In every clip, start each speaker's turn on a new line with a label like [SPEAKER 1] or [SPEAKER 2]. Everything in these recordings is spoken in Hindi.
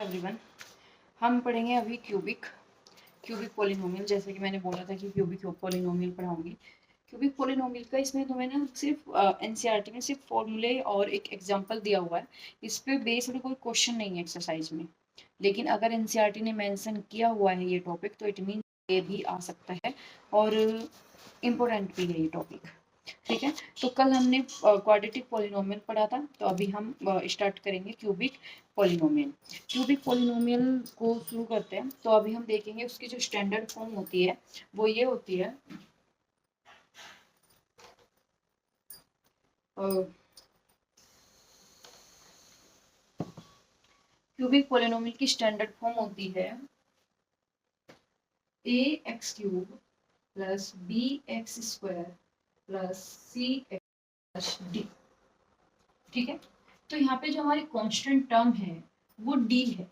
[SPEAKER 1] एवरीवन, हम पढ़ेंगे अभी क्यूबिक पॉलिनोमियल। जैसे कि मैंने बोला था कि क्यूबिक पॉलिनोमियल पढ़ाऊंगी। क्यूबिक पॉलिनोमियल का इसमें तो मैंने सिर्फ एनसीईआरटी में सिर्फ फॉर्मूले और एक एग्जांपल दिया हुआ है। इस पे बेस्ड कोई क्वेश्चन नहीं है एक्सरसाइज में, लेकिन अगर एनसीईआरटी ने मेंशन किया हुआ है ये टॉपिक तो इट मीन ये भी आ सकता है और इम्पोर्टेंट भी है ये टॉपिक। ठीक है, तो कल हमने क्वाड्रेटिक पॉलिनोमियल पढ़ा था, तो अभी हम स्टार्ट करेंगे क्यूबिक पॉलिनोमियल। क्यूबिक पॉलिनोमियल को शुरू करते हैं। तो अभी हम देखेंगे उसकी जो स्टैंडर्ड फॉर्म होती है वो ये होती है। क्यूबिक पॉलिनोमियल की स्टैंडर्ड फॉर्म होती है a x cube plus b x square plus c x d. ठीक है, तो यहाँ पे जो हमारी कांस्टेंट टर्म है वो डी है।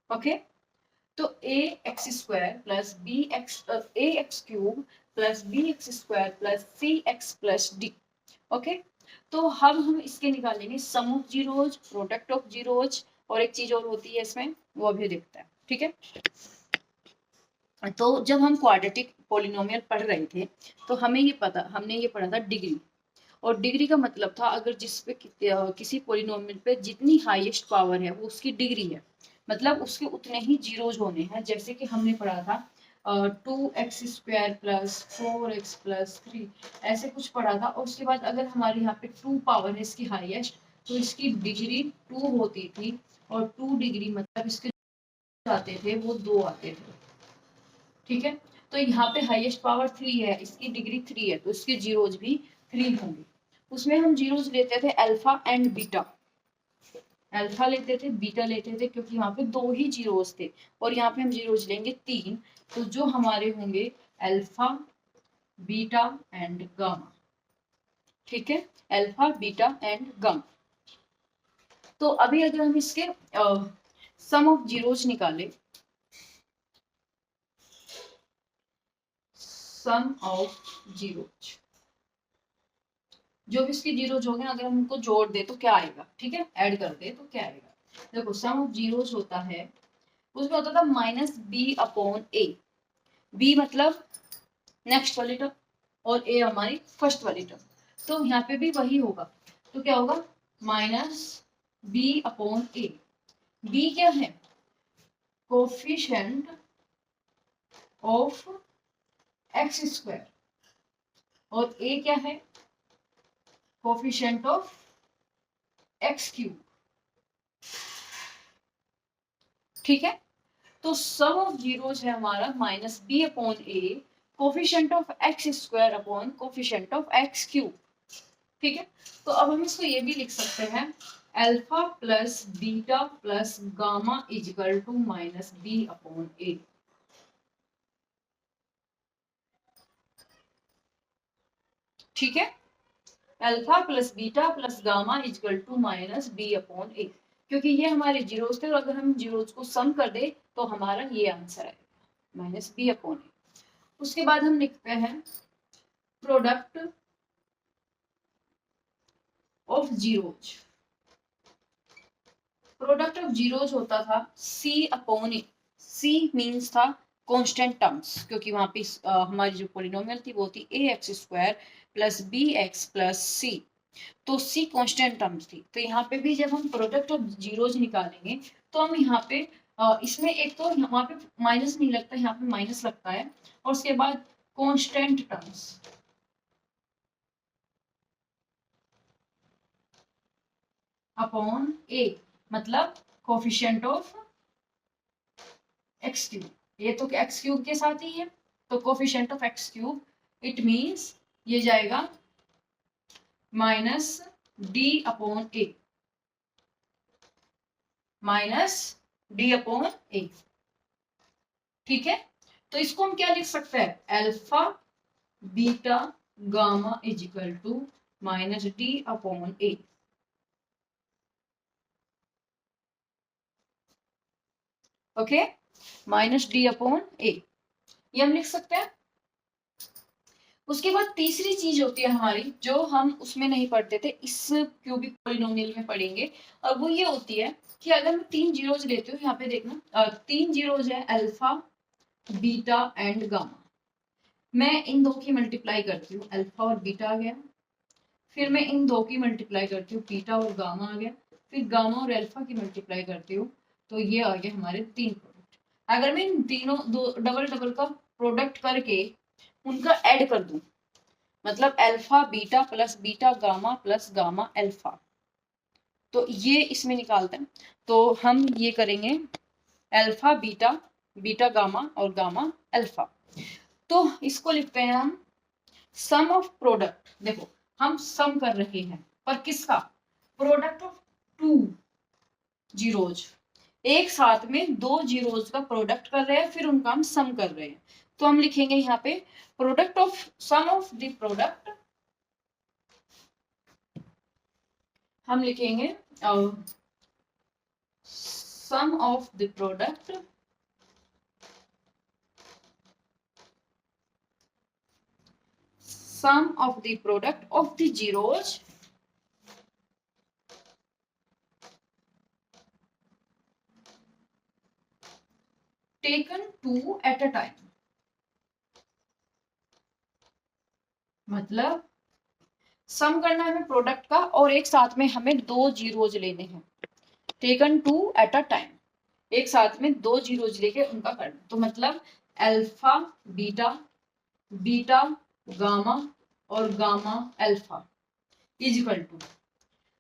[SPEAKER 1] ओके, तो a x square plus b x a x cube plus b x square plus c x plus d. Okay, तो हम इसके निकालेंगे sum of zeros, product of zeros, और एक चीज और होती है इसमें वो भी देखते हैं। ठीक है, तो जब हम क्वाड्रेटिक पोलिनोमियल पढ़ रहे थे तो हमने ये पढ़ा था डिग्री। और डिग्री का मतलब था अगर जिस पे किसी पोलिनोमियल पे जितनी हाईएस्ट पावर है वो उसकी डिग्री है, मतलब उसके उतने ही जीरोज होने हैं। जैसे कि हमने पढ़ा था 2x² प्लस 4x प्लस 3, ऐसे कुछ पढ़ा था। और उसके बाद अगर हमारे यहाँ पे 2 पावर है इसकी हाईएस्ट, तो इसकी डिग्री 2 होती थी। और 2 डिग्री मतलब इसके आते थे वो 2 आते थे। ठीक है, तो यहाँ पे हाईएस्ट पावर 3 है, इसकी डिग्री 3 है, तो इसके जीरोज भी 3 होंगे। उसमें हम जीरोज लेते थे अल्फा एंड बीटा। अल्फा लेते थे, बीटा लेते थे, क्योंकि यहाँ पे 2 ही जीरोज थे। और यहाँ पे हम जीरोज लेंगे 3, तो जो हमारे होंगे अल्फा बीटा एंड गामा। ठीक है, अल्फा बीटा एंड गामा। तो अभी अगर हम इसके सम ऑफ जीरोज निकाले, सम ऑफ जीरोज, जो भी इसके जीरोज होंगे अगर हम उनको जोड़ दे तो क्या आएगा, ठीक है, ऐड कर दे तो क्या आएगा। देखो सम ऑफ जीरोज होता है, उसमें होता था माइनस बी अपॉन ए। बी मतलब नेक्स्ट वाली टर्म और ए हमारी फर्स्ट वाली टर्म, तो यहाँ पे भी वही होगा। तो क्या होगा, माइनस बी अपॉन ए। बी क्या है, कोफिशिएंट ऑफ एक्स स्क्वायर, और ए क्या है, कोफिशिएंट ऑफ एक्स क्यूब। ठीक है, तो सम ऑफ जीरोज है हमारा minus b upon a, coefficient of x square upon coefficient of x cube. ठीक है, तो अब हम इसको ये भी लिख सकते हैं alpha plus beta plus gamma is equal to minus b upon a. ठीक है, alpha plus beta plus gamma is equal to minus b upon a, क्योंकि ये हमारे जीरोज थे और अगर हम जीरोज को सम कर दे तो हमारा ये आंसर आएगा माइनस बी अपॉन ए। उसके बाद हम लिखते हैं product of zeros. Product of zeros होता था c upon a. C means था कांस्टेंट टर्म्स, क्योंकि वहां पे हमारी जो पोलिनोमियल थी वो थी a x square plus b x plus c, तो सी कांस्टेंट टर्म्स थी। तो यहाँ पे भी जब हम प्रोडक्ट ऑफ जीरोज निकालेंगे तो हम यहाँ पे इसमें एक तो यहाँ पे माइनस नहीं लगता, यहाँ पे माइनस लगता है, और उसके बाद कांस्टेंट टर्म्स अपॉन ए, मतलब कोफिशिएंट ऑफ एक्स क्यूब। ये तो एक्स क्यूब के साथ ही है, तो coefficient of x cube, it means ये जाएगा minus d upon a, minus d upon a. ठीक है, तो इसको हम क्या लिख सकते हैं, alpha beta gamma is equal to minus d upon a. Okay, minus d upon a, ये हम लिख सकते हैं। उसके बाद तीसरी चीज होती है हमारी, जो हम उसमें नहीं पढ़ते थे, इस क्यूबिक पोलिनोमियल में पढ़ेंगे। और वो ये होती है कि अगर मैं 3 जीरोज लेती हूँ, यहाँ पे देखना 3 जीरोज है, अल्फा बीटा एंड गामा। मैं इन दो की मल्टीप्लाई करती हूँ, अल्फा और बीटा आ गया। फिर मैं इन दो की मल्टीप्लाई करती हूँ, बीटा और गामा आ गया। फिर गामा और अल्फा की मल्टीप्लाई करती हूँ, तो ये आ गए हमारे 3 प्रोडक्ट। अगर मैं इन तीनों दो डबल डबल का प्रोडक्ट करके उनका ऐड कर दूं, मतलब alpha beta plus beta gamma plus gamma alpha, तो ये इसमें निकालते हैं। तो हम ये करेंगे अल्फा बीटा, बीटा गामा और गामा अल्फा। तो इसको लिखते हैं हम सम ऑफ प्रोडक्ट। देखो हम सम कर रहे हैं, पर किसका? Product of two zeros. एक साथ में दो जीरोज का प्रोडक्ट कर रहे हैं, फिर उनका हम सम कर रहे हैं। तो हम लिखेंगे यहाँ पे product of sum of the product, हम लिखेंगे sum of the product sum of the product of the zeros taken two at a time। मतलब सम करना है हमें प्रोडक्ट का, और एक साथ में हमें दो जीरोज लेने हैं, taken two at a time. एक साथ में दो जीरोज लेके उनका करना, तो मतलब अल्फा बीटा, बीटा गामा और gamma alpha is equal to,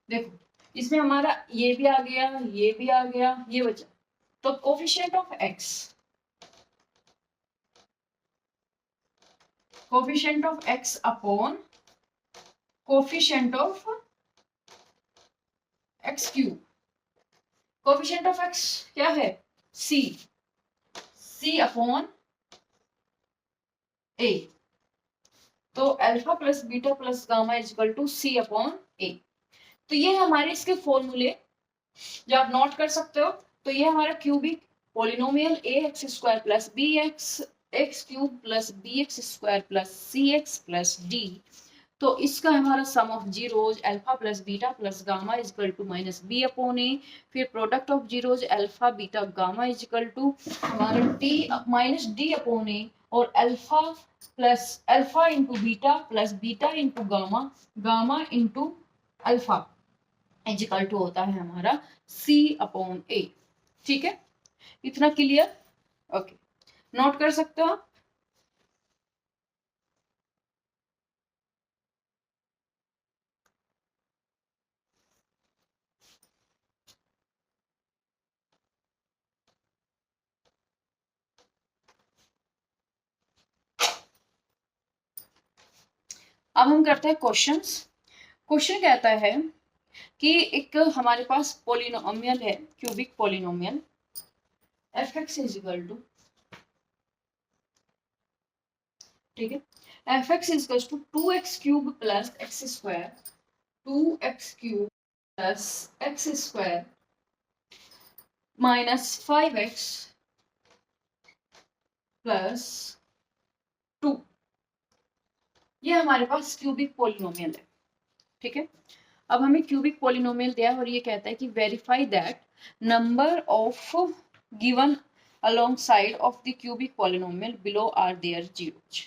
[SPEAKER 1] देखो इसमें हमारा ये भी आ गया, ये भी आ गया, ये बचा। तो coefficient of x, coefficient of x upon coefficient of x cube. Coefficient of x क्या है? C, c upon a. तो alpha plus beta plus gamma is equal to c upon a. तो ये हमारे इसके फॉर्मूले जो आप नोट कर सकते हो। तो ये हमारा cubic polynomial a x square plus b x x cube plus b x square plus c x plus d. तो इसका हमारा sum of zeros alpha plus beta plus gamma is equal to minus b upon a. फिर product of zeros alpha beta gamma is equal to हमारा T minus d upon a, और alpha plus alpha into beta plus beta into gamma, gamma into alpha is equal to होता है हमारा सी अपॉन ए। ठीक है, इतना क्लियर? ओके, नोट कर सकते हो आप। अब हम करते हैं क्वेश्चंस। क्वेश्चन कहता है कि एक हमारे पास पोलिनोमियल है, cubic polynomial f x is equal to, ठीक है, f x is equal to 2x cube plus x square, 2x cube plus x square minus 5x plus 2। ये हमारे पास क्यूबिक पोलिनोमियल है। ठीक है, अब हमें क्यूबिक पोलिनोमियल दिया है और ये कहता है कि verify that number of given alongside of the cubic polynomial below are their zeros।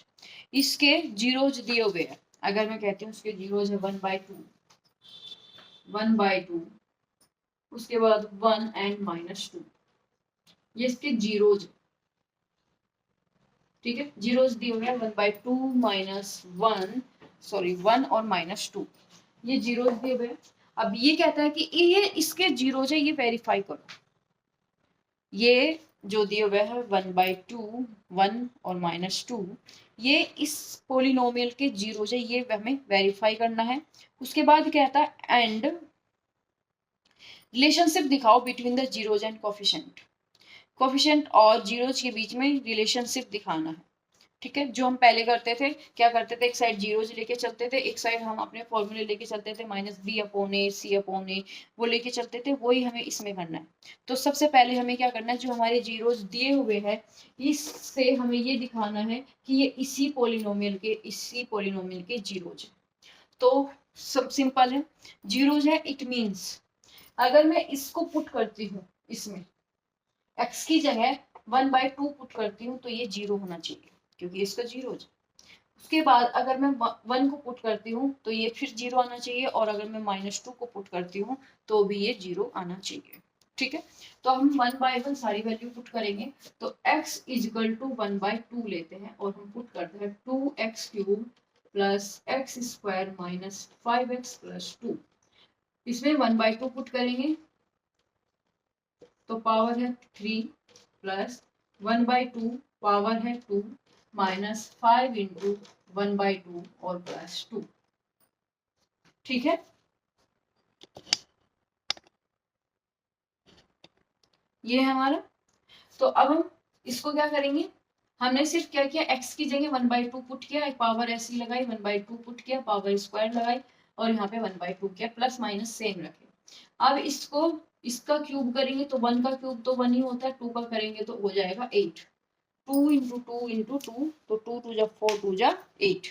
[SPEAKER 1] इसके जीरोज दिए हुए हैं। अगर मैं कहती हूँ उसके जीरोज है 1/2, 1/2, उसके बाद 1 एंड -2, ये इसके जीरोज। ठीक है, जीरोज दिए हुए हैं 1/2 -1, सॉरी 1 और -2, ये जीरोज दिए हुए हैं। अब ये कहता है कि ये इसके जीरोज है, ये वेरीफाई करो। ये जो दिए हुए है 1/2, 1 और -2, ये इस पोलिनोमियल के जीरोज है, ये हमें वेरीफाई करना है। उसके बाद कहता है एंड रिलेशनशिप दिखाओ between the zeros and coefficient. Coefficient और जीरोज के बीच में रिलेशनशिप दिखाना है। ठीक है, जो हम पहले करते थे, क्या करते थे, एक साइड जीरोज लेके चलते थे, एक साइड हम अपने फॉर्मूले लेके चलते थे, -b/a c/a, वो लेके चलते थे, वही हमें इसमें करना है। तो सबसे पहले हमें क्या करना है, जो हमारे जीरोज दिए हुए हैं इससे हमें ये दिखाना है कि ये इसी पोलिनोमियल के जीरोज। तो सब सिंपल है, जीरोज है, इट मीन्स अगर मैं इसको पुट करती हूँ, इसमें x की जगह 1/2 पुट करती हूँ तो ये जीरो होना चाहिए, क्योंकि इसका जीरो है। उसके बाद अगर मैं 1 को पुट करती हूँ तो ये फिर जीरो आना चाहिए, और अगर मैं -2 को पुट करती हूँ तो भी ये जीरो आना चाहिए। ठीक है, तो हम 1/1 सारी वैल्यू पुट करेंगे, तो x = 1/2 लेते हैं और हम पुट करते हैं 2x³ + x² - 5x + 2। इसमें 1/2 पुट करेंगे तो पावर है 3 प्लस 1/2 पावर है 2 माइनस 5 × 1/2 और +2। ठीक है, ये है हमारा। तो अब हम इसको क्या करेंगे, हमने सिर्फ क्या किया, x की जगह 1/2 पुट किया, एक पावर ऐसी लगाई, 1/2 पुट किया, पावर स्क्वायर लगाई और यहाँ पे 1/2 किया, प्लस माइनस सेम रखे। अब इसको इसका क्यूब करेंगे तो 1 का क्यूब तो 1 ही होता है, 2 का करेंगे तो हो जाएगा 8। 2 × 2 × 2, तो 2 2 जा 4, 2 जा 8,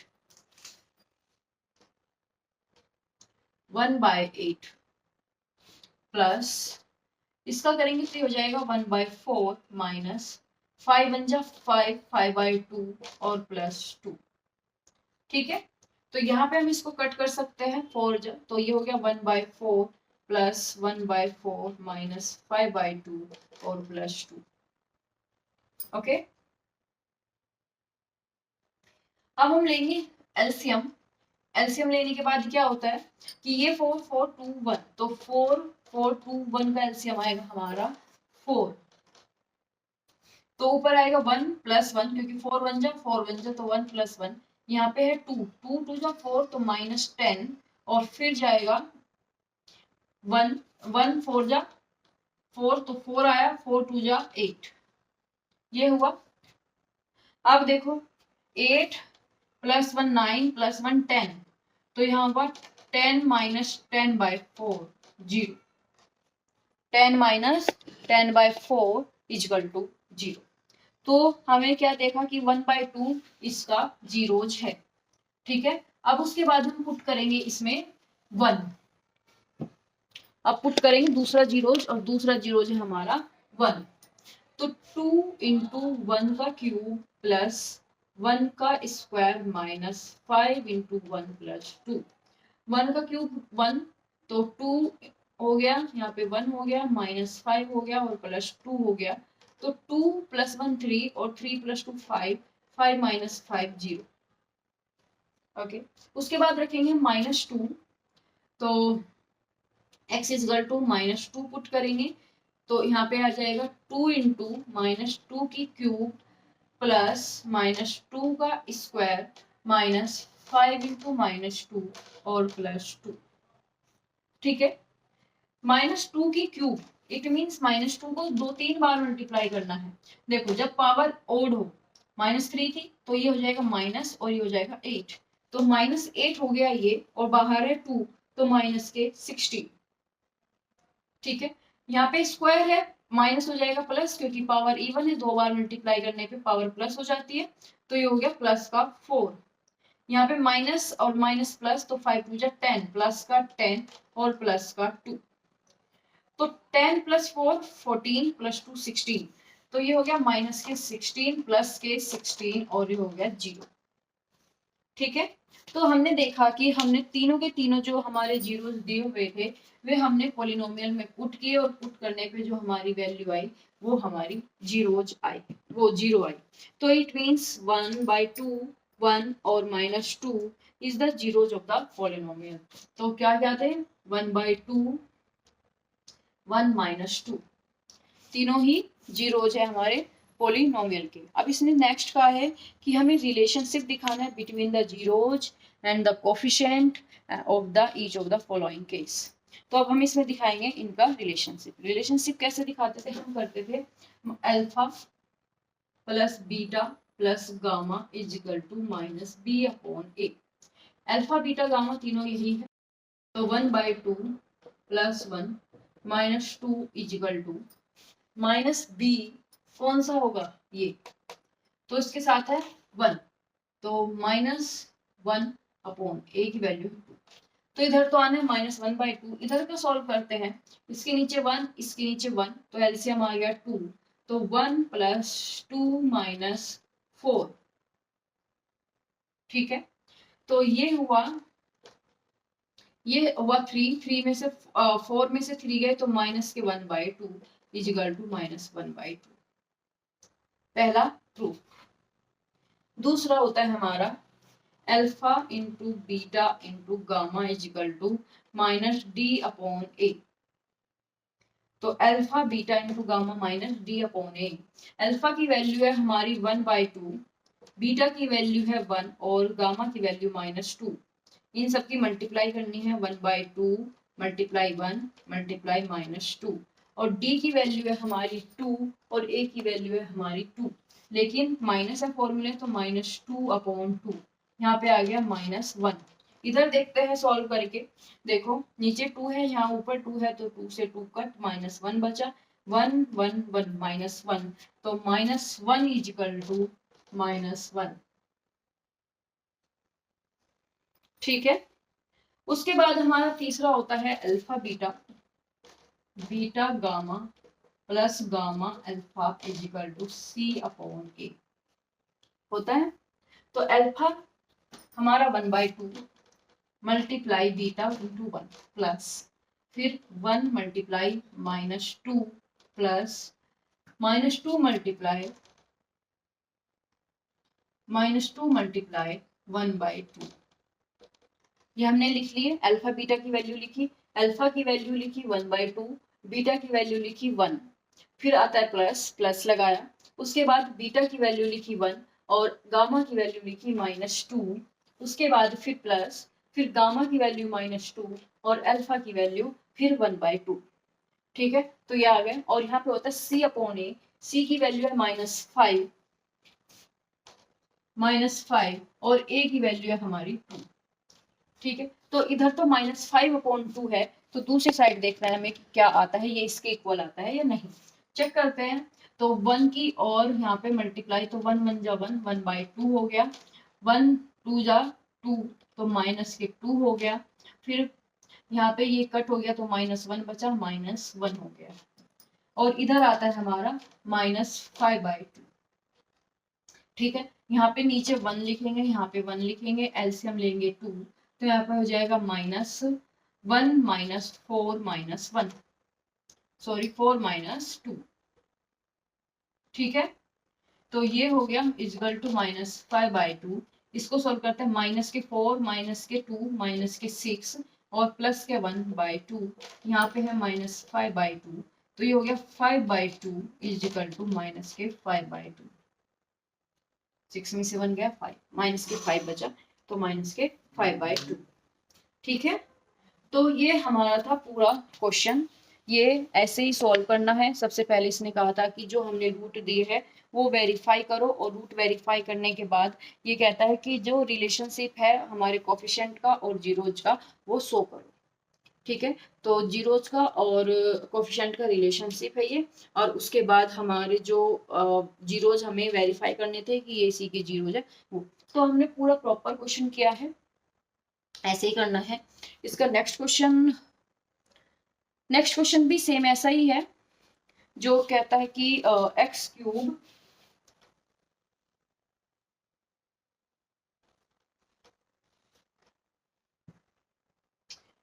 [SPEAKER 1] 1/8 प्लस इसका करेंगे तो हो जाएगा 1/4 माइनस 5 1 जा 5, 5/2 और +2। ठीक है, तो यहाँ पे हम इसको कट कर सकते हैं 4 जा, तो ये हो गया 1/4 प्लस 1/4 माइनस 5/2 और +2। ओके, अब हम लेंगे एलसीएम। एलसीएम लेने के बाद क्या होता है कि ये 4 4 2 1, तो 4 4 2 1 का एलसीएम आएगा हमारा 4, तो ऊपर आएगा 1 + 1, क्योंकि 4 1 जा 4 1 जा, तो 1 + 1, यहाँ पे है 2 2 2 जा 4, तो -10, और फिर जाएगा 1 1 4 जा 4, तो 4 आया, 4 2 जा 8, ये हुआ। अब देखो 8 + 1 9 + 1 10, तो यहाँ पर 10 - 10/4 0, 10 - 10/4 = 0। तो हमें क्या देखा कि 1/2 इसका जीरोज है। ठीक है, अब उसके बाद हम पुट करेंगे इसमें 1, अब पुट करेंगे दूसरा जीरोज, और दूसरा जीरोज है हमारा 1, तो 2 × 1 का क्यूब प्लस 1 का स्क्वायर माइनस 5 × 1 + 2। 1 का क्यूब 1, तो 2 हो गया, यहाँ पे 1 हो गया, -5 हो गया और +2 हो गया, तो 2 + 1 3 और 3 + 2 5, 5 - 5 0। ओके, उसके बाद रखेंगे -2, तो x = -2 पुट करेंगे, तो यहाँ पे आ जाएगा 2 × -2 की क्यूब प्लस -2 का स्क्वायर माइनस 5 × -2 और +2। ठीक है, -2 की क्यूब, इट मीन्स -2 को 2-3 बार मल्टीप्लाई करना है। देखो जब पावर ओड हो, -3 थी तो ये हो जाएगा माइनस और ये हो जाएगा 8, तो -8 हो गया ये, और बाहर है 2, तो -16। ठीक है, यहाँ पे स्क्वायर है, माइनस हो जाएगा प्लस, क्योंकि पावर इवन है, 2 बार मल्टीप्लाई करने पे पावर प्लस हो जाती है, तो ये हो गया प्लस का 4। यहाँ पे माइनस और माइनस प्लस, तो 5 2 जा 10, प्लस का 10 और प्लस का 2, तो 10 + 4 14 + 2 16, तो ये हो गया माइनस के 16 प्लस के 16 और ये हो गया 0। ठीक है, तो हमने देखा कि हमने तीनों के तीनों जो हमारे जीरोस दिए हुए थे वे हमने पॉलिनोमियल में पुट किए, और पुट करने पे जो हमारी वैल्यू आई वो हमारी जीरोज आई, वो 0 आई। तो इट मीन्स 1/2 1 और -2 is the zeros of the polynomial. तो क्या क्या थे, 1/2 1 -2, तीनों ही जीरोज है हमारे पॉलिनोमियल के। अब इसमें नेक्स्ट का है कि हमें रिलेशनशिप दिखाना है between the zeros and the coefficient of the each of the following case. तो अब हम इसमें दिखाएंगे इनका रिलेशनशिप कैसे दिखाते थे, हम करते थे alpha + beta plus gamma is equal to minus b upon A. Alpha beta gamma तीनों यही है, तो 1/2 plus 1 minus 2 is equal to minus b कौन सा होगा ये, तो इसके साथ है 1, तो -1 अपॉन ए की वैल्यू 2। तो इधर तो आना है -1/2, इधर को सॉल्व करते हैं, इसके नीचे 1 इसके नीचे 1, तो एलसीएम आ गया 2, तो 1 + 2 - 4। ठीक है, तो ये हुआ 3 में से 4 में से 3 गए तो -1/2 इज इक्वल टू -1/2। पहला प्रूफ। दूसरा होता है हमारा alpha into beta into gamma is equal to -d upon a. तो alpha beta into gamma -d upon ए। अल्फा की वैल्यू है हमारी 1/2, बीटा की वैल्यू है 1 और गामा की वैल्यू -2। इन सब की मल्टीप्लाई करनी है, 1/2 मल्टीप्लाई 1 मल्टीप्लाई -2, और d की वैल्यू है हमारी 2 और a की वैल्यू है हमारी 2, लेकिन माइनस है फॉर्मूले तो -2 अपॉन 2, यहाँ पे आ गया -1। इधर देखते हैं सॉल्व करके, देखो नीचे 2 है यहाँ ऊपर 2 है, तो 2 से 2 कट -1 बचा, 1 1 1 -1, तो -1 इज इक्वल टू -1। ठीक है, उसके बाद हमारा तीसरा होता है alpha beta beta gamma plus gamma alpha is equal to c upon a होता है। तो अल्फा हमारा 1/2 मल्टीप्लाई बीटा इंटू 1 प्लस फिर 1 मल्टीप्लाई -2 प्लस -2 मल्टीप्लाई 1/2 ये हमने लिख लिए। अल्फा बीटा की वैल्यू लिखी, अल्फा की वैल्यू लिखी 1/2, बीटा की वैल्यू लिखी 1, फिर आता है प्लस लगाया, उसके बाद बीटा की वैल्यू लिखी 1 और गामा की वैल्यू लिखी -2, उसके बाद फिर प्लस, फिर गामा की वैल्यू -2 और अल्फा की वैल्यू फिर 1/2। ठीक है, तो ये आ गए, और यहाँ पे होता है c अपॉन ए, c की वैल्यू है -5 और a की वैल्यू है हमारी 2। ठीक है, तो इधर तो -5/2 है, तो दूसरी साइड देखना है हमें क्या आता है, ये इसके इक्वल आता है या नहीं, चेक करते हैं। तो 1 की और यहाँ पे मल्टीप्लाई, तो 1 1 जा 1 1/2 हो गया, 1 2 जा 2 तो -2 हो गया, फिर यहाँ पे ये कट हो गया तो -1 बचा, -1 हो गया, और इधर आता है हमारा -5/2। ठीक है, यहाँ पे नीचे 1 लिखेंगे, यहाँ पे 1 लिखेंगे, एलसीएम लेंगे 2, तो यहाँ पे हो जाएगा -1 -4 -1, सॉरी 4 -2। ठीक है, तो ये हो गया इजगल टू -5/2। इसको सोल्व करते हैं, -4 -2 -6 और प्लस के 1/2, यहाँ पे है -5/2, तो ये हो गया 5/2 इज इक्वल टू -5/2। 6 में से 1 गया 5, -5 बचा, तो -5/2। ठीक है, तो ये हमारा था पूरा क्वेश्चन। ये ऐसे ही सॉल्व करना है। सबसे पहले इसने कहा था कि जो हमने रूट दिए है वो वेरीफाई करो, और रूट वेरीफाई करने के बाद ये कहता है कि जो रिलेशनशिप है हमारे कोफिशिएंट का और जीरोज का वो शो करो। ठीक है, तो जीरोज का और कोफिशिएंट का रिलेशनशिप है ये, और उसके बाद हमारे जो जीरोज हमें वेरीफाई करने थे कि ये सी के जीरोज है वो, तो हमने पूरा प्रॉपर क्वेश्चन किया है, ऐसे ही करना है। इसका नेक्स्ट क्वेश्चन भी सेम ऐसा ही है, जो कहता है कि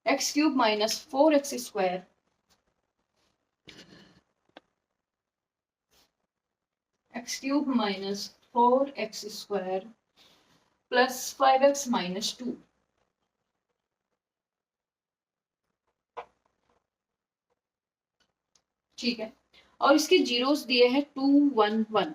[SPEAKER 1] x³ - 4x² x³ - 4x² plus 5x - 2। ठीक है, और इसके जीरोस दिए हैं 2 1 1।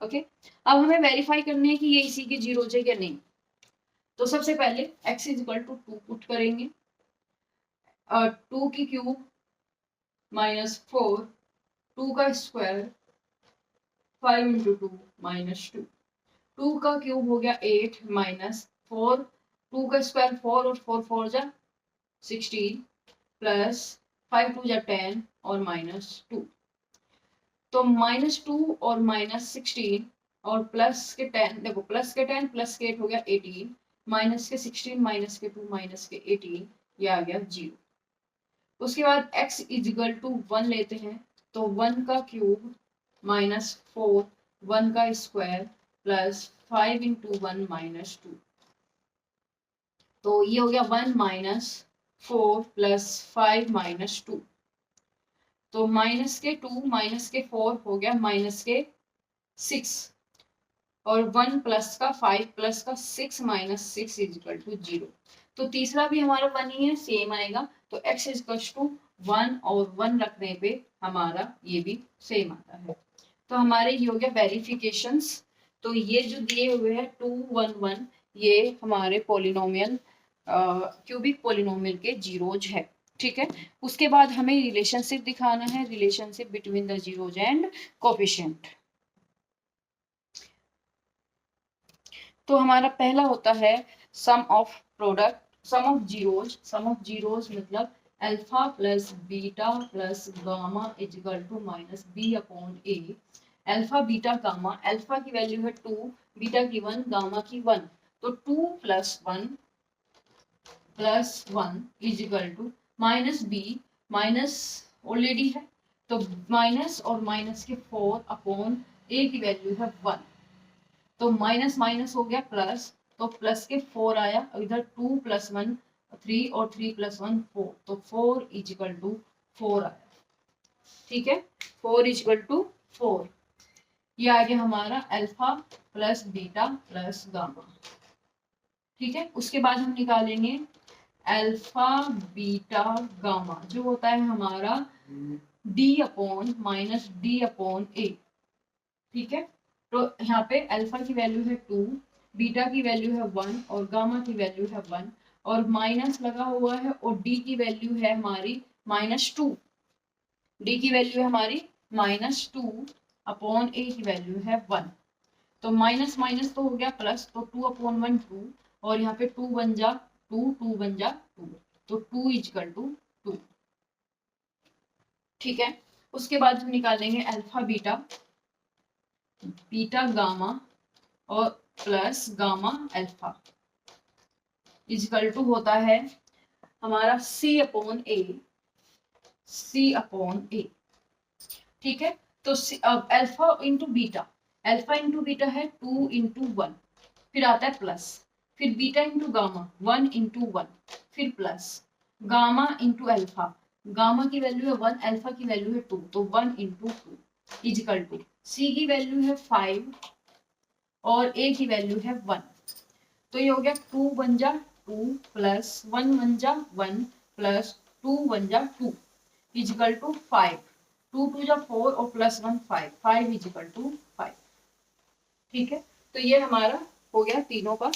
[SPEAKER 1] ओके, अब हमें वेरीफाई करने हैं कि ये इसी के जीरोज है या नहीं। तो सबसे पहले x = 2 पुट करेंगे, 2 की क्यूब -4, 2 का स्क्वायर 5 इंटू 2 -2, 2 का क्यूब हो गया 8 -4, 2 का स्क्वायर 4 और 4 4 जा 16 प्लस 5 2 जा 10 और -2। तो -2 और -16 और प्लस के 10, देखो प्लस के 10 प्लस के 8 हो गया 18, माइनस के 16 माइनस के 2 माइनस के 18, ये आ गया 0। उसके बाद x इजिकल टू 1 लेते हैं, तो 1 का क्यूब -4, 1 का स्क्वायर प्लस 5 इंटू 1 -2, तो ये हो गया 1 -4 प्लस 5 -2, तो माइनस के 2 माइनस के 4 हो गया माइनस के 6, और 1 प्लस का 5 प्लस का 6 -6 इजिकल टू 0। तो तीसरा भी हमारा 1 ही है, सेम आएगा, तो x इजिकल टू 1 और 1 रखने पे हमारा ये भी सेम आता है। तो हमारे ये हो गया वेरिफिकेशंस। तो ये जो दिए हुए हैं 2 1 1, ये हमारे पोलिनोमियल क्यूबिक पोलिनोमियल के जीरोज है। ठीक है, उसके बाद हमें रिलेशनशिप दिखाना है, relationship between the zeros and coefficient. तो हमारा पहला होता है sum of product, sum of zeros. Sum of zeros मतलब alpha plus beta plus gamma is equal to minus b upon A. Alpha beta gamma, alpha की वैल्यू है 2, बीटा की 1, गामा की 1, तो 2 plus 1 is equal to minus b, minus already है तो माइनस और माइनस के 4 अपॉन ए की वैल्यू है 1, तो माइनस माइनस हो गया प्लस, तो प्लस के 4 आया, इधर 2 + 1 3 और 3 + 1 4, तो 4 इजिकल टू 4 आया। ठीक है, 4 इजिकल टू 4, ये आ गया हमारा alpha plus beta plus gamma. ठीक है, उसके बाद हम निकालेंगे अल्फा बीटा गामा, जो होता है हमारा d upon minus d upon a. ठीक है, तो यहाँ पे अल्फा की वैल्यू है 2, बीटा की वैल्यू है 1 और गामा की वैल्यू है 1, और माइनस लगा हुआ है, और डी की वैल्यू है हमारी -2, डी की वैल्यू है हमारी -2 अपॉन ए की वैल्यू है 1, तो माइनस माइनस तो हो गया प्लस, तो 2 अपॉन 1 2, और यहाँ पे 2 बन जा 2, 2 बन जा 2, तो 2 इजिकल टू 2। ठीक है, उसके बाद हम निकालेंगे अल्फा बीटा, बीटा गामा और plus gamma alpha is equal to होता है हमारा c upon a, c upon a. ठीक है, तो अब alpha into beta, alpha into beta है 2 इंटू 1, फिर आता है प्लस, फिर बीटा इंटू गामा 1 इंटू 1, फिर plus gamma into alpha, gamma की वैल्यू है 1, अल्फा की वैल्यू है 2, तो 1 इंटू 2 इजिकल टू c की वैल्यू है 5 और a की वैल्यू है 1, तो ये हो गया 2 बन जा 2 प्लस 1 बन जा 1 प्लस 2 बन जा 2 इजिकल टू 5, 2 2 जा 4 और प्लस 1 5, 5 इजिकल टू 5। ठीक है, तो ये हमारा हो गया तीनों का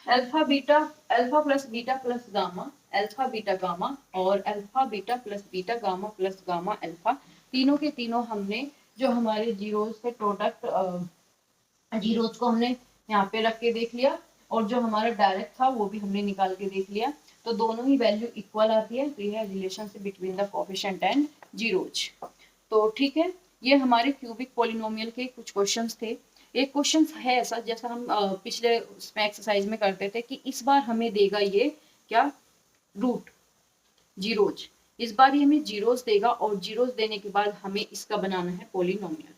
[SPEAKER 1] alpha beta, alpha plus beta plus gamma, alpha beta gamma, और alpha beta plus beta gamma plus gamma alpha, तीनों के तीनों हमने जो हमारे जीरोस के प्रोडक्ट, जीरोस को हमने यहाँ पे रख के देख लिया, और जो हमारा डायरेक्ट था वो भी हमने निकाल के देख लिया, तो दोनों ही वैल्यू इक्वल आती है, तो ये है relationship between the coefficient and zeros. तो ठीक है, ये हमारे क्यूबिक पॉलिनोमियल के कुछ क्वेश्चंस थे। एक क्वेश्चन है ऐसा, जैसा हम पिछले उसमें एक्सरसाइज में करते थे कि इस बार हमें देगा ये क्या, रूट जीरोज, इस बार ये हमें जीरोज देगा, और जीरोज देने के बाद हमें इसका बनाना है पॉलिनोमियल।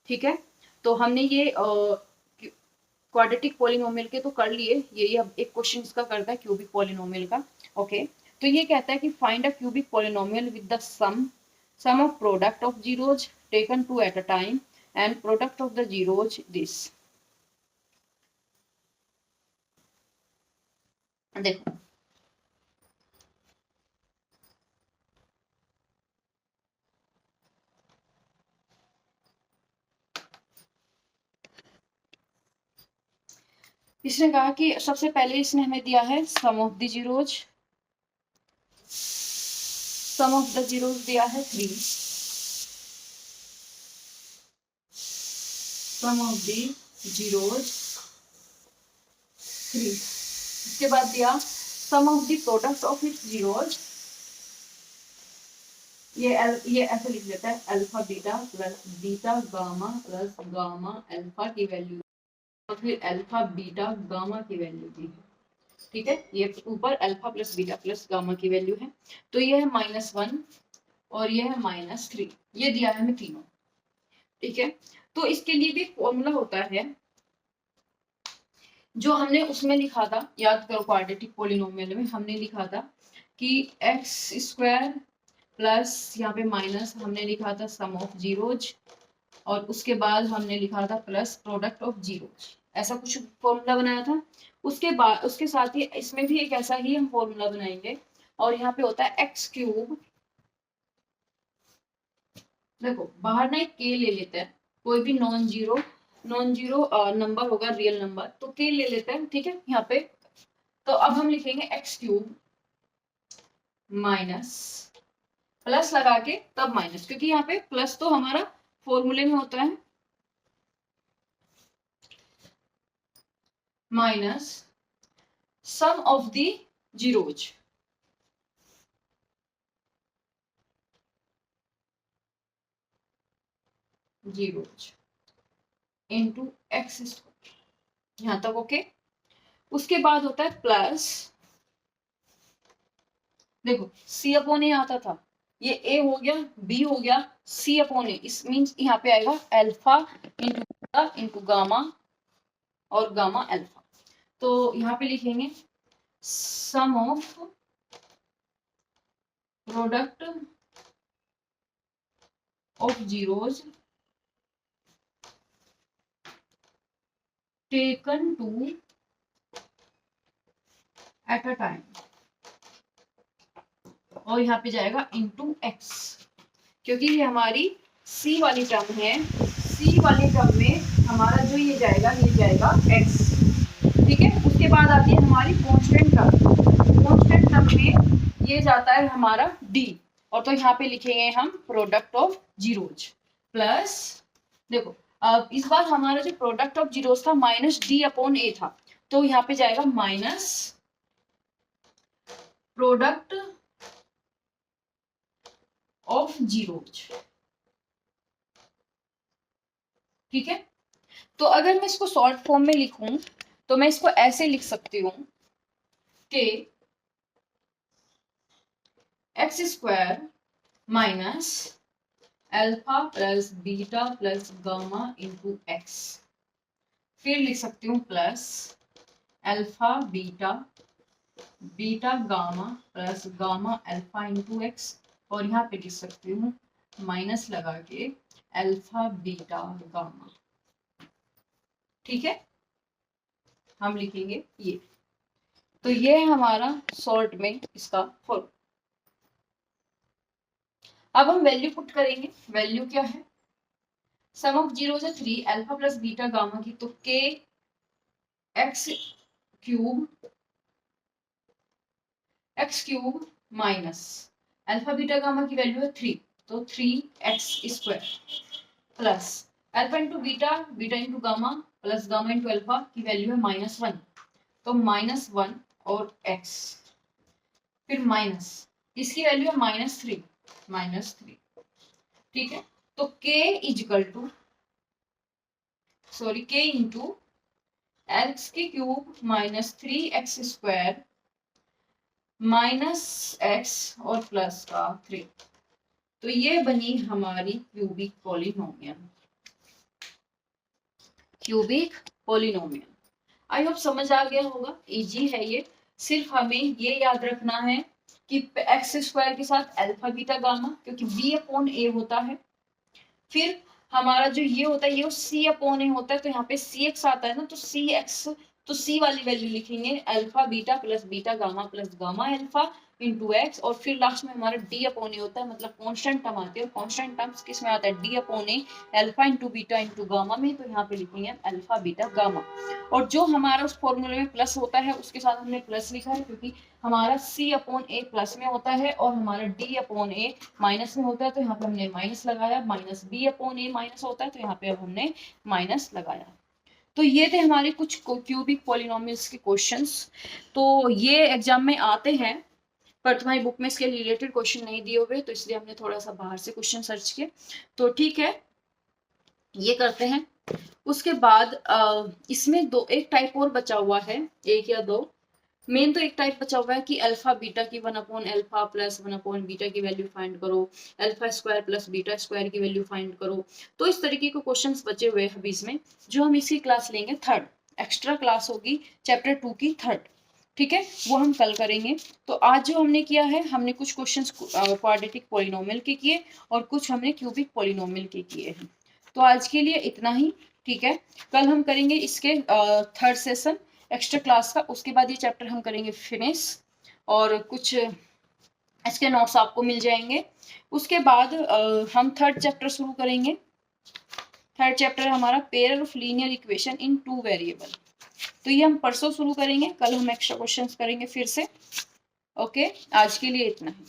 [SPEAKER 1] ठीक है, तो हमने ये क्वाड्रेटिक पॉलिनोमियल के तो कर लिए, ये अब एक क्वेश्चन इसका करता है क्यूबिक पॉलिनोमियल का। ओके, तो ये कहता है कि find a cubic polynomial with the sum of product of zeros taken 2 at a time and product of the zeros this। देखो इसने कहा कि सबसे पहले इसने हमें दिया है sum of the zeros, sum of the zeros दिया है 3, सम ऑफ द जीरोस 3। इसके बाद दिया sum of the product of its zeros, ये ऐसे लिख लेता है alpha beta plus beta gamma plus gamma alpha की वैल्यू, और फिर अल्फा बीटा गामा की वैल्यू दी है। ठीक है, ये ऊपर alpha plus beta plus gamma की वैल्यू है। तो ये है -1 और ये है -3, ये दिया है हमें तीनों। ठीक है, तो इसके लिए भी फॉर्मूला होता है जो हमने उसमें लिखा था, याद करो क्वाड्रेटिक पॉलिनोमियल में हमने लिखा था कि x² प्लस यहाँ पे माइनस हमने लिखा था सम ऑफ जीरोज, और उसके बाद हमने लिखा था प्लस प्रोडक्ट ऑफ जीरोज, ऐसा कुछ फॉर्मूला बनाया था। उसके बाद उसके साथ ही इसमें भी एक ऐसा ही हम फॉर्मूला बनाएंगे, और यहाँ पे होता है x³। देखो बाहर ना एक k ले लेते हैं, कोई भी नॉन जीरो नंबर होगा, रियल नंबर, तो k ले लेते हैं। ठीक है, यहाँ पे तो अब हम लिखेंगे x³ माइनस प्लस लगा के तब माइनस, क्योंकि यहाँ पे प्लस तो हमारा फॉर्मूले में होता है, minus sum of the zeros, into x²। यहां तक ओके। उसके बाद होता है प्लस, देखो c/a आता था, ये a हो गया, b हो गया, c/a, इस मींस यहाँ पे आएगा अल्फा इंटू गामा और गामा अल्फा। तो यहाँ पे लिखेंगे sum of product of zeros taken two at a time, और यहाँ पे जाएगा इंटू x, क्योंकि ये हमारी c वाली टर्म है। c वाली टर्म में हमारा जो ये जाएगा x। ठीक है, उसके बाद आती है हमारी कांस्टेंट टर्म। कांस्टेंट टर्म में ये जाता है हमारा d, और तो यहाँ पे लिखेंगे हम प्रोडक्ट ऑफ जीरोज प्लस, देखो अब इस बार हमारा जो प्रोडक्ट ऑफ जीरोज था -d/a था, तो यहाँ पे जाएगा माइनस प्रोडक्ट ऑफ जीरोज। ठीक है, तो अगर मैं इसको शॉर्ट फॉर्म में लिखूं तो मैं इसको ऐसे लिख सकती हूं कि x² minus alpha plus beta plus gamma into x, फिर लिख सकती हूँ plus alpha beta beta gamma plus gamma alpha into x, और यहाँ पे लिख सकती हूँ माइनस लगा के अल्फा बीटा गामा। ठीक है, हम लिखेंगे ये, तो ये है हमारा शॉर्ट में इसका फॉर्म। अब हम वैल्यू पुट करेंगे। वैल्यू क्या है, सम ऑफ जीरो से 3 अल्फा प्लस बीटा गामा की, तो k x³ minus alpha beta gamma की वैल्यू है 3, तो 3x² plus alpha into beta beta into gamma plus gamma into alpha की वैल्यू है -1, तो -1 और x, फिर माइनस इसकी वैल्यू है -3। ठीक है, तो k into x³ minus 3x² minus x और प्लस का 3, तो ये बनी हमारी क्यूबिक पॉलिनोमियल। आई होप समझ आ गया होगा, इजी है ये। सिर्फ हमें ये याद रखना है कि x² के साथ अल्फा बीटा गामा, क्योंकि b/a होता है, फिर हमारा जो ये होता है ये c/a होता है, तो यहाँ पे cx आता है ना, तो cx, तो c वाली वैल्यू लिखेंगे alpha beta plus beta gamma plus gamma alpha, into x, और फिर लास्ट में हमारा डी अपॉन ए होता है, मतलब कांस्टेंट टर्म आते हैं। कांस्टेंट टर्म्स किस में आता है, डी अपॉन ए, alpha into beta into gamma में, तो यहाँ पे लिखेंगे अल्फा बीटा गामा। और जो हमारा उस फॉर्मूले में प्लस होता है उसके साथ हमने प्लस लिखा है, क्योंकि हमारा सी अपॉन ए प्लस में होता है और हमारा डी अपॉन ए माइनस में होता है, तो यहाँ पे हमने माइनस लगाया। Minus b upon a minus होता है, तो यहाँ पे अब हमने माइनस लगाया। तो ये थे हमारे कुछ क्यूबिक पॉलिनोमियल्स के क्वेश्चंस। तो ये एग्जाम में आते हैं, पर तुम्हारी बुक में इसके रिलेटेड क्वेश्चन नहीं दिए हुए, तो इसलिए हमने थोड़ा सा बाहर से क्वेश्चन सर्च किए। तो ठीक है, ये करते हैं। उसके बाद इसमें दो एक टाइप और बचा हुआ है, एक या दो। मेन तो एक टाइप बचा हुआ है कि अल्फा बीटा की 1/अल्फा प्लस 1/बीटा की वैल्यू फाइंड करो, alpha square plus beta square की वैल्यू फाइंड करो। तो इस तरीके के क्वेश्चंस बचे हुए हैं अभी इसमें, जो हम इसी क्लास लेंगे थर्ड, एक्स्ट्रा क्लास होगी चैप्टर 2 की थर्ड, ठीक है, वो हम कल करेंगे। तो आज जो हमने किया है, हमने कुछ क्वेश्चंस क्वाड्रेटिक पॉलिनोमियल के किए और कुछ हमने क्यूबिक पॉलिनोमियल के किए हैं। तो आज के लिए इतना ही, ठीक है। कल हम करेंगे इसके थर्ड सेशन एक्स्ट्रा क्लास का, उसके बाद ये चैप्टर हम करेंगे फिनिश, और कुछ इसके नोट्स आपको मिल जाएंगे। उसके बाद हम थर्ड चैप्टर शुरू करेंगे। थर्ड चैप्टर हमारा pair of linear equation in 2 variable. तो ये हम परसों शुरू करेंगे, कल हम एक्स्ट्रा क्वेश्चंस करेंगे फिर से। ओके, आज के लिए इतना ही।